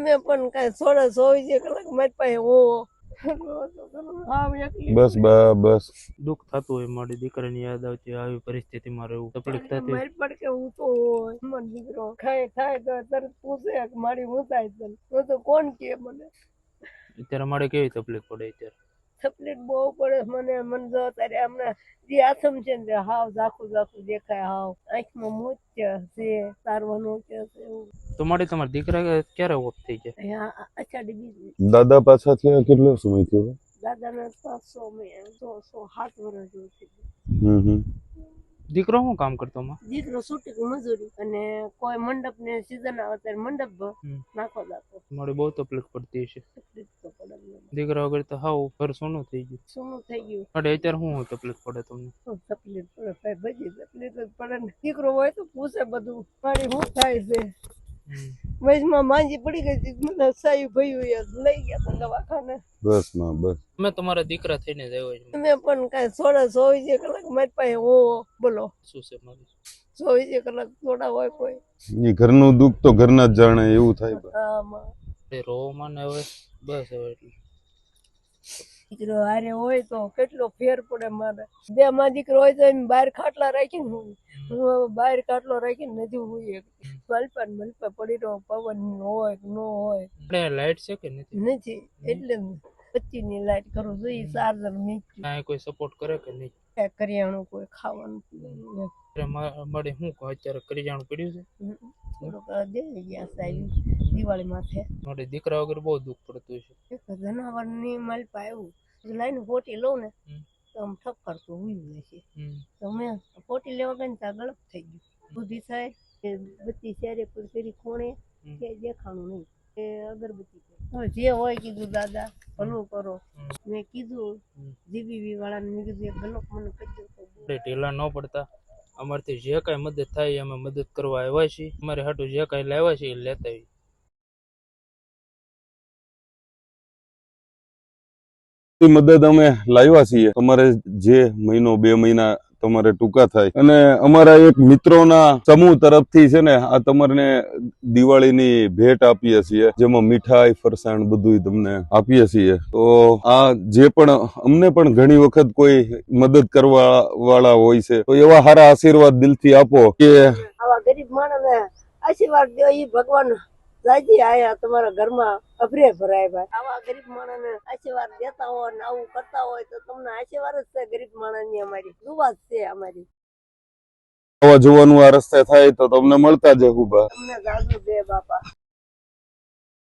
અમે પણ કઈ 16-24 કલાક મારી પાસે હો બસ બસ દુઃખ થતું હોય મારી દીકરાની યાદ આવતી આવી પરિસ્થિતિમાં રહેવું તકલીફ થતી મારી પણ કે હું તો હોય મારો દીકરો ખાય થાય તો તરત પૂછે કે મારી હું થાય છે હું તો કોણ કે મને અત્યારે મારે કેવી તકલીફ પડે અત્યારે તકલીફ બહુ પડે મને જો અત્યારે હમણાં જે આથમ છે ને હાવ ઝાખું દેખાય હાવ આંખમાં મોતિય છે તારવાનું કે છે એવું તો મારે તમારા દીકરા ક્યારે ઓફ થઈ જાય અહીંયા અષાઢી બીજ દાદા પાછા થયા કેટલો સમય થયો? દાદાને 700 વર્ષ જેવું થઈ હમ દીકરો શું કામ કરતો માં? દીકરો છૂટી મજૂરી અને કોઈ મંડપ ને સીઝન આવે ત્યારે મંડપ નાખો દાખો મારે બહુ તકલીફ પડતી છે. તકલીફ તો પડે ને. દીકરા વગર તો હાવ ઘર સોનું થઈ ગયું. શું થઈ ગયું મારે અત્યારે શું તકલીફ પડે તમને? શું તકલીફ પડે ભાઈ બધી તકલીફ જ પડે ને દીકરો હોય તો પૂછે બધું મારી શું થાય છે વચમાં માંજી પડી ગઈ હતી મને સાયું ભયું લઈ ગયા હતા દવાખાને બસ માં બસ અમે તમારા દીકરા થઈને જ આવ્યા છીએ. અમે પણ કઈ 16-24 કલાક મારી પાસે હો બોલો શું છે મારી 24 કલાક થોડા હોય કોઈ એ ઘરનું દુઃખ તો ઘરના જ જાણે એવું થાય. આમાં રોવામાં ને હવે બસ હવે એટલે દીકરો હારે હોય તો કેટલો ફેર પડે મારે બે માં દીકરો હોય તો એમ બહાર ખાટલા રાખીને હું બહાર ખાટલો રાખીને નથી હું મલપા પડી રહ્યો પવન હોય કે ન હોય લાઈટ છે કે નથી એટલે 25 ની લાઈટ કરું જોઈએ ચાર્જર નીકળી કાંઈ કોઈ સપોર્ટ કરે કે નહીં? કરિયાણું કોઈ ખાવાનું મારે શું કહો અત્યારે કરિયાણું પડ્યું છે થોડુંક દે ગયા સાહેબ દિવાળી માથે મારે દીકરા વગર બહુ દુઃખ પડતું છે. એક જનાવર ની મલપા આવ્યું લાઈન પોટી લઉં ને તો આમ ઠપ કરતું હોય છે તો મેં પોટી લેવા ગઈ ને ત્યાં ગળપ થઈ ગયું બુદ્ધિ થાય કે બત્તી શેરે પર ફેરી ખૂણે કે દેખાણું નહીં એ અગરબત્તી હવે જે હોય કીધું દાદા ભલું કરો મેં કીધું જીબીબી વાળાને મેં કીધું એક ગલોક મને કીધું ઢીલા ન પડતા અમારથી જે કાંઈ મદદ થાય અમે મદદ કરવા આવ્યા છીએ. અમારે હાટું જે કાંઈ લાવ્યા છે એ લેતા આવીએ. મદદ અમે લાવ્યા છીએ. તમારે જે મહિનો 2 મહિના તમારે ટૂંકા થાય અને અમારા એક મિત્રોના સમૂહ તરફથી છે ને આ તમારે દિવાળીની ભેટ આપીએ છીએ જેમાં મીઠાઈ ફરસાણ બધું તમને આપીએ છીએ. તો આ જે પણ અમને પણ ઘણી વખત કોઈ મદદ કરવા વાળા હોય છે તો એવા સારા આશીર્વાદ દિલથી આપો કે આવા ગરીબ માણસને આશીર્વાદ દો એ ભગવાન રાજી આયા તમારા ઘરમાં અભરે ભરાય ભાઈ આવા ગરીબ માણસને આશીર્વાદ દેતા હોય ને આવું કરતા હોય તો તમને આશીર્વાદ જ છે ગરીબ માણસની અમારી દુઆ છે અમારી આવવા જવાનું આ રસ્તે થાય તો તમને મળતા જવું બા તમને જાજુ દે બાપા.